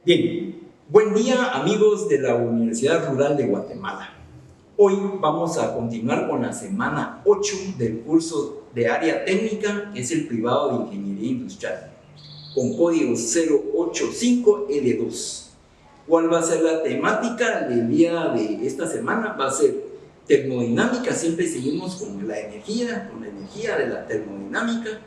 Bien, buen día amigos de la Universidad Rural de Guatemala. Hoy vamos a continuar con la semana 8 del curso de área técnica, que es el privado de Ingeniería Industrial, con código 085L2. ¿Cuál va a ser la temática del día de esta semana? Va a ser termodinámica. Siempre seguimos con la energía de la termodinámica.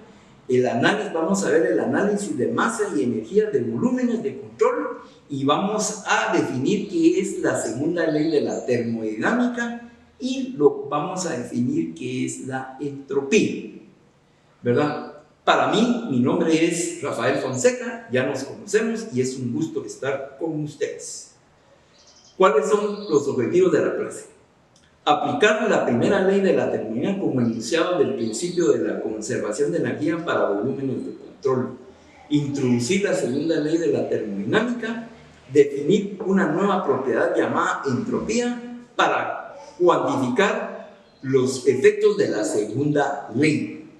El análisis, vamos a ver el análisis de masa y energía de volúmenes de control, y vamos a definir qué es la segunda ley de la termodinámica y vamos a definir qué es la entropía, ¿verdad? Para mí, mi nombre es Rafael Fonseca, ya nos conocemos y es un gusto estar con ustedes. ¿Cuáles son los objetivos de la clase? Aplicar la primera ley de la termodinámica como enunciado del principio de la conservación de energía para volúmenes de control. Introducir la segunda ley de la termodinámica. Definir una nueva propiedad llamada entropía para cuantificar los efectos de la segunda ley.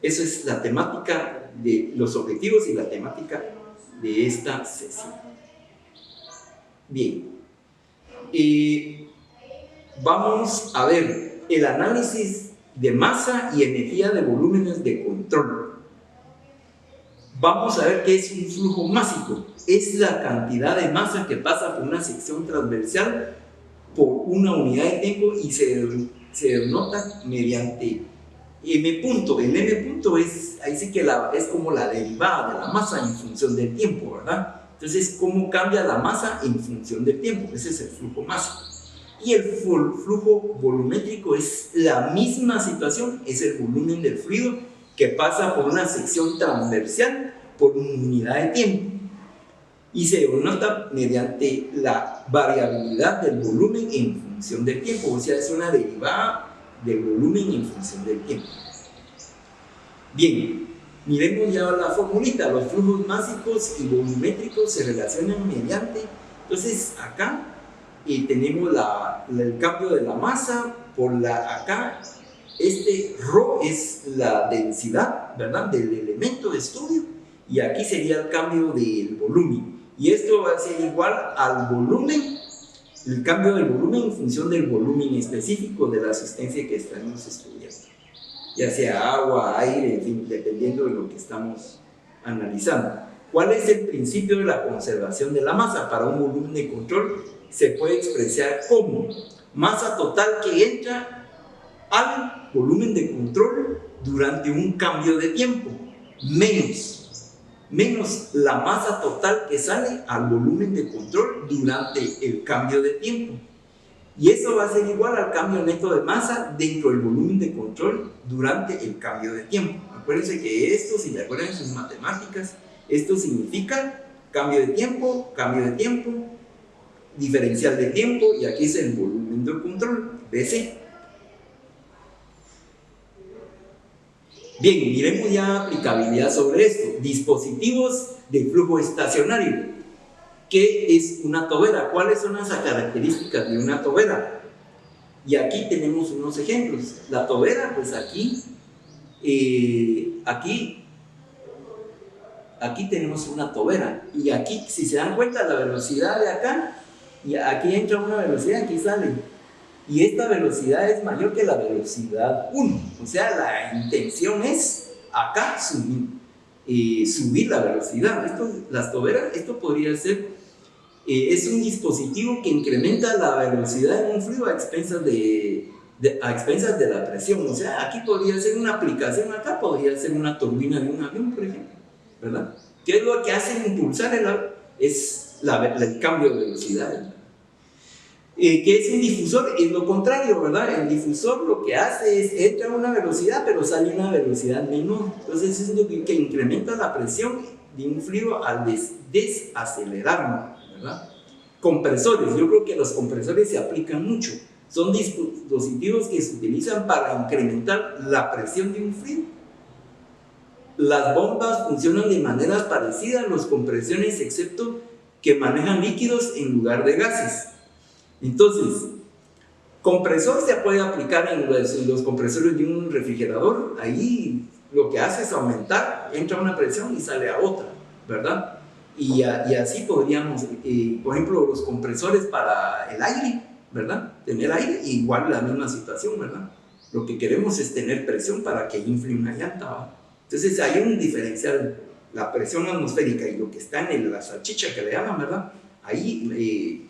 Esa es la temática de los objetivos y la temática de esta sesión. Bien. Vamos a ver el análisis de masa y energía de volúmenes de control. Vamos a ver qué es un flujo másico. Es la cantidad de masa que pasa por una sección transversal por una unidad de tiempo y se denota mediante m punto. El m punto es, ahí sí que es como la derivada de la masa en función del tiempo, ¿verdad? Entonces, ¿cómo cambia la masa en función del tiempo? Ese es el flujo másico. Y el flujo volumétrico es la misma situación, es el volumen del fluido que pasa por una sección transversal por una unidad de tiempo y se denota mediante la variabilidad del volumen en función del tiempo, o sea, es una derivada del volumen en función del tiempo. Bien, miremos ya la formulita. Los flujos másicos y volumétricos se relacionan mediante, entonces acá tenemos el cambio de la masa por acá, ρ es la densidad, ¿verdad?, del elemento de estudio, y aquí sería el cambio del volumen, y esto va a ser igual al volumen, el cambio del volumen en función del volumen específico de la sustancia que estamos estudiando, ya sea agua, aire, en fin, dependiendo de lo que estamos analizando. ¿Cuál es el principio de la conservación de la masa? Para un volumen de control se puede expresar como masa total que entra al volumen de control durante un cambio de tiempo, menos la masa total que sale al volumen de control durante el cambio de tiempo. Y eso va a ser igual al cambio neto de masa dentro del volumen de control durante el cambio de tiempo. Acuérdense que esto, si te acuerdan en sus matemáticas, esto significa cambio de tiempo, diferencial de tiempo, y aquí es el volumen de control, BC. Bien, miremos ya aplicabilidad sobre esto. Dispositivos de flujo estacionario. ¿Qué es una tobera? ¿Cuáles son las características de una tobera? Y aquí tenemos unos ejemplos. La tobera, pues aquí tenemos una tobera, y aquí, si se dan cuenta, la velocidad de acá, y aquí entra una velocidad, aquí sale, y esta velocidad es mayor que la velocidad 1, o sea, la intención es acá subir la velocidad. Las toberas, esto podría ser, es un dispositivo que incrementa la velocidad en un fluido a expensas de la presión. O sea, aquí podría ser una aplicación, acá podría ser una turbina de un avión, por ejemplo, ¿verdad? ¿Qué es lo que hace impulsar el cambio de velocidad? ¿Qué es un difusor? Es lo contrario, ¿verdad? El difusor lo que hace es entra a una velocidad pero sale a una velocidad menor. Entonces es lo que incrementa la presión de un fluido al desacelerarlo, ¿verdad? Compresores, yo creo que los compresores se aplican mucho. Son dispositivos que se utilizan para incrementar la presión de un fluido. Las bombas funcionan de maneras parecidas a los compresores, excepto que manejan líquidos en lugar de gases. Entonces, compresor se puede aplicar en los compresores de un refrigerador. Ahí lo que hace es aumentar, entra una presión y sale a otra, ¿verdad? Y así podríamos, por ejemplo, los compresores para el aire, ¿verdad? Tener aire, igual la misma situación, ¿verdad? Lo que queremos es tener presión para que infle una llanta, ¿va? Entonces hay un diferencial, la presión atmosférica y lo que está en la salchicha que le llaman, ¿verdad? Ahí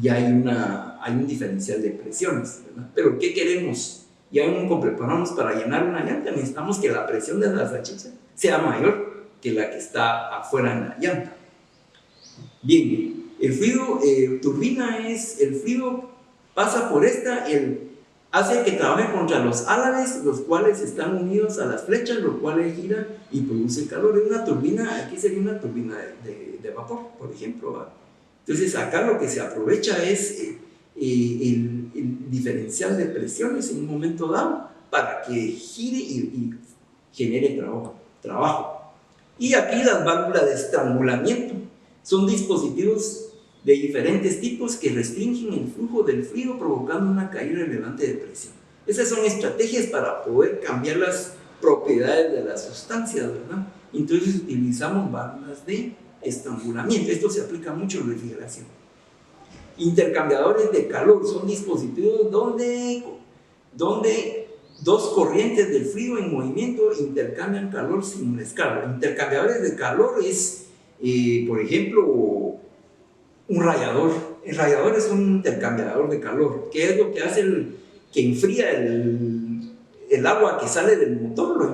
ya hay un diferencial de presiones, ¿verdad? Pero ¿qué queremos? Ya nunca preparamos para llenar una llanta, necesitamos que la presión de la salchicha sea mayor que la que está afuera en la llanta. Bien, el fluido turbina el fluido pasa por esta, hace que trabaje contra los álabes, los cuales están unidos a las flechas, lo cual gira y produce calor. Es una turbina, aquí sería una turbina de vapor, por ejemplo, ¿va? Entonces acá lo que se aprovecha es el diferencial de presiones en un momento dado para que gire y genere trabajo. Y aquí las válvulas de estrangulamiento son dispositivos de diferentes tipos que restringen el flujo del fluido provocando una caída relevante de presión. Esas son estrategias para poder cambiar las propiedades de las sustancias, ¿verdad? Entonces utilizamos válvulas de estrangulamiento. Esto se aplica mucho en refrigeración. Intercambiadores de calor son dispositivos donde dos corrientes del fluido en movimiento intercambian calor sin descarga. Intercambiadores de calor es, por ejemplo, un radiador. El radiador es un intercambiador de calor. ¿Qué es lo que hace? Que enfría el agua que sale del motor, lo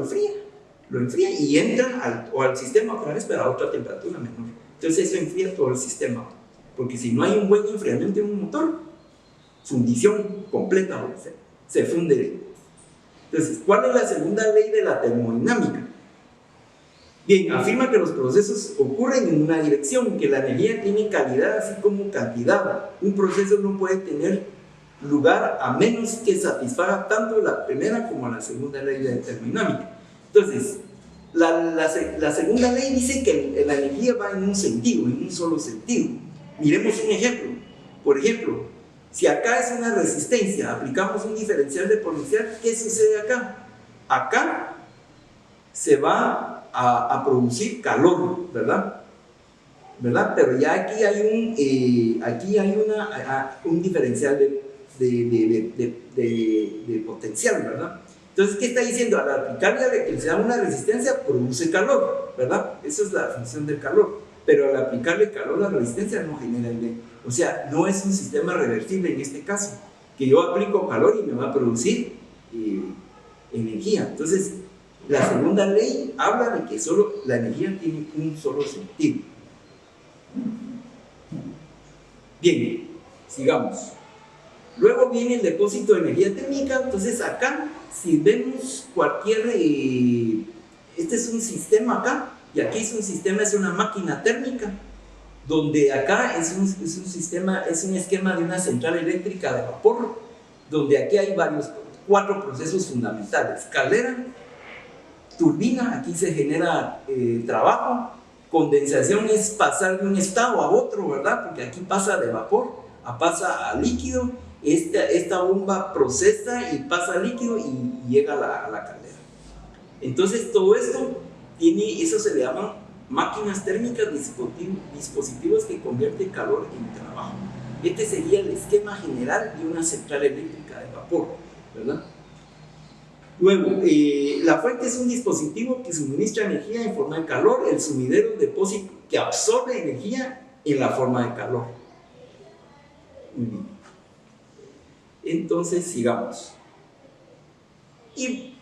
enfría y entra al sistema otra vez, pero a otra temperatura menor. Entonces eso enfría todo el sistema, porque si no hay un buen enfriamiento en un motor, fundición completa, se funde. Entonces, ¿cuál es la segunda ley de la termodinámica? Bien, afirma que los procesos ocurren en una dirección, que la energía tiene calidad así como cantidad. Un proceso no puede tener lugar a menos que satisfaga tanto la primera como la segunda ley de la termodinámica. Entonces, la segunda ley dice que la energía va en un sentido, en un solo sentido. Miremos un ejemplo. Por ejemplo, si acá es una resistencia, aplicamos un diferencial de potencial, ¿qué sucede acá? Acá se va a producir calor, ¿verdad? Pero ya aquí hay un diferencial de potencial, ¿verdad? Entonces, ¿qué está diciendo? Al aplicarle electricidad a una resistencia, produce calor, ¿verdad? Esa es la función del calor. Pero al aplicarle calor a la resistencia no genera aire. O sea, no es un sistema reversible en este caso, que yo aplico calor y me va a producir energía. Entonces, la segunda ley habla de que solo la energía tiene un solo sentido. Bien, sigamos. Luego viene el depósito de energía térmica. Entonces acá, si vemos cualquier... este es un sistema acá, y aquí es un sistema, es una máquina térmica, donde acá es un esquema de una central eléctrica de vapor, donde aquí hay 4 procesos fundamentales. Caldera, turbina, aquí se genera trabajo. Condensación es pasar de un estado a otro, ¿verdad? Porque aquí pasa de vapor, pasa a líquido. Esta bomba procesa y pasa a líquido y llega a la caldera. Entonces todo esto eso se le llaman máquinas térmicas, dispositivos que convierten calor en trabajo. Este sería el esquema general de una central eléctrica de vapor, ¿verdad? Luego, la fuente es un dispositivo que suministra energía en forma de calor. El sumidero, un depósito que absorbe energía en la forma de calor. Muy bien. Entonces, sigamos. Y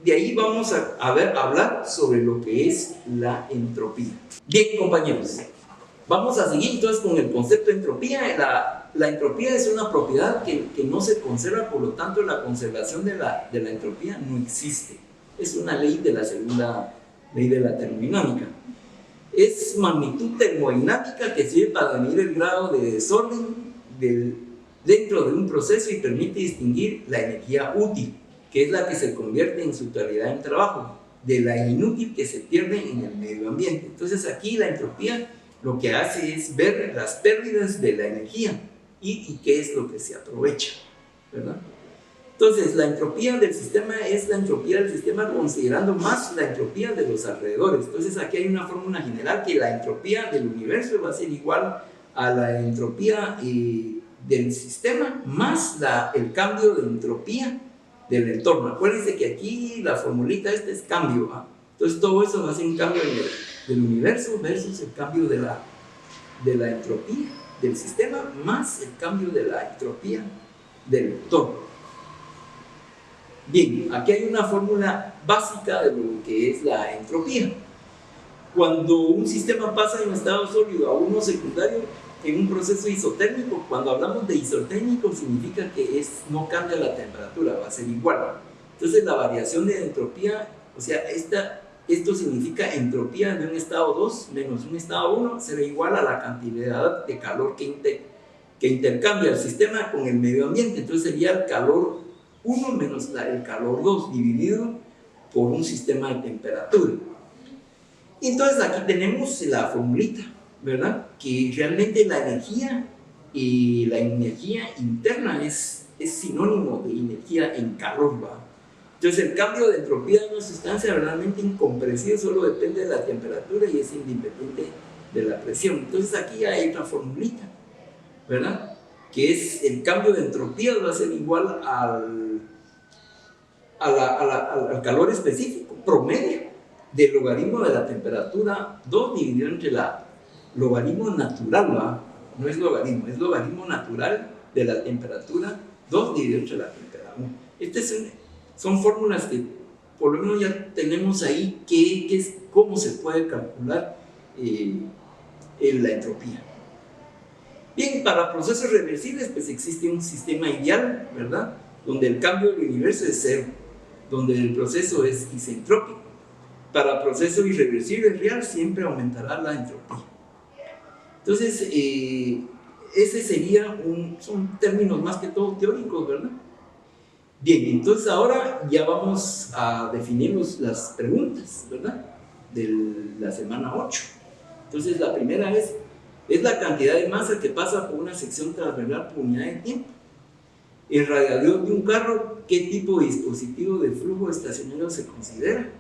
de ahí vamos a hablar sobre lo que es la entropía. Bien, compañeros, vamos a seguir entonces con el concepto de entropía. La entropía es una propiedad que no se conserva, por lo tanto la conservación de la entropía no existe. Es una ley de la segunda ley de la termodinámica. Es magnitud termodinámica que sirve para medir el grado de desorden dentro de un proceso y permite distinguir la energía útil, que es la que se convierte en su totalidad en trabajo, de la inútil que se pierde en el medio ambiente. Entonces aquí la entropía lo que hace es ver las pérdidas de la energía y qué es lo que se aprovecha, ¿verdad? Entonces, la entropía del sistema es la entropía del sistema considerando más la entropía de los alrededores. Entonces, aquí hay una fórmula general que la entropía del universo va a ser igual a la entropía del sistema más el cambio de entropía del entorno. Acuérdense que aquí la formulita esta es cambio, ¿va? Entonces, todo eso va a ser un cambio del universo versus el cambio de la entropía del sistema más el cambio de la entropía del entorno. Bien, aquí hay una fórmula básica de lo que es la entropía. Cuando un sistema pasa de un estado sólido a uno secundario en un proceso isotérmico, cuando hablamos de isotérmico significa que no cambia la temperatura, va a ser igual. Entonces la variación de entropía, o sea, esto significa entropía de un estado 2 menos un estado 1 será igual a la cantidad de calor que intercambia el sistema con el medio ambiente. Entonces sería el calor 1 menos el calor 2 dividido por un sistema de temperatura. Y entonces aquí tenemos la formulita, ¿verdad? Que realmente la energía y la energía interna es sinónimo de energía en calor, ¿va? Entonces el cambio de entropía de una sustancia realmente incompresible solo depende de la temperatura y es independiente de la presión. Entonces aquí hay otra formulita, ¿verdad? Que es el cambio de entropía va a ser igual al calor específico, promedio, del logaritmo de la temperatura 2 dividido entre la logaritmo natural, ¿va? No es logaritmo, es logaritmo natural de la temperatura 2 dividido entre la temperatura 1. Son fórmulas que por lo menos ya tenemos ahí cómo se puede calcular la entropía. Bien, para procesos reversibles pues existe un sistema ideal, ¿verdad? Donde el cambio del universo es cero, donde el proceso es isentrópico. Para proceso irreversible real siempre aumentará la entropía. Entonces, ese sería son términos más que todo teóricos, ¿verdad? Bien, entonces ahora ya vamos a definir las preguntas, ¿verdad? De la semana 8. Entonces la primera es la cantidad de masa que pasa por una sección transversal por unidad de tiempo. El radiador de un carro, ¿qué tipo de dispositivo de flujo estacionario se considera?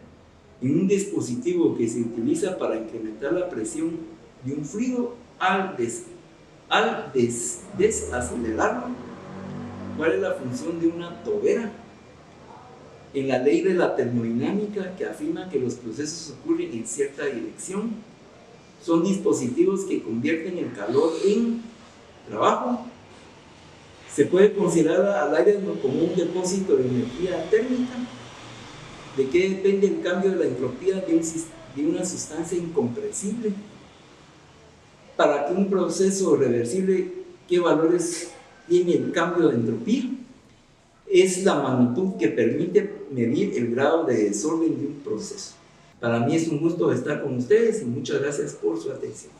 En un dispositivo que se utiliza para incrementar la presión de un fluido al desacelerarlo, ¿cuál es la función de una tobera? En la ley de la termodinámica que afirma que los procesos ocurren en cierta dirección, son dispositivos que convierten el calor en trabajo. Se puede considerar al aire como un depósito de energía térmica. ¿De qué depende el cambio de la entropía de una sustancia incompresible? Para que un proceso reversible, ¿qué valores tiene el cambio de entropía? Es la magnitud que permite medir el grado de desorden de un proceso. Para mí es un gusto estar con ustedes y muchas gracias por su atención.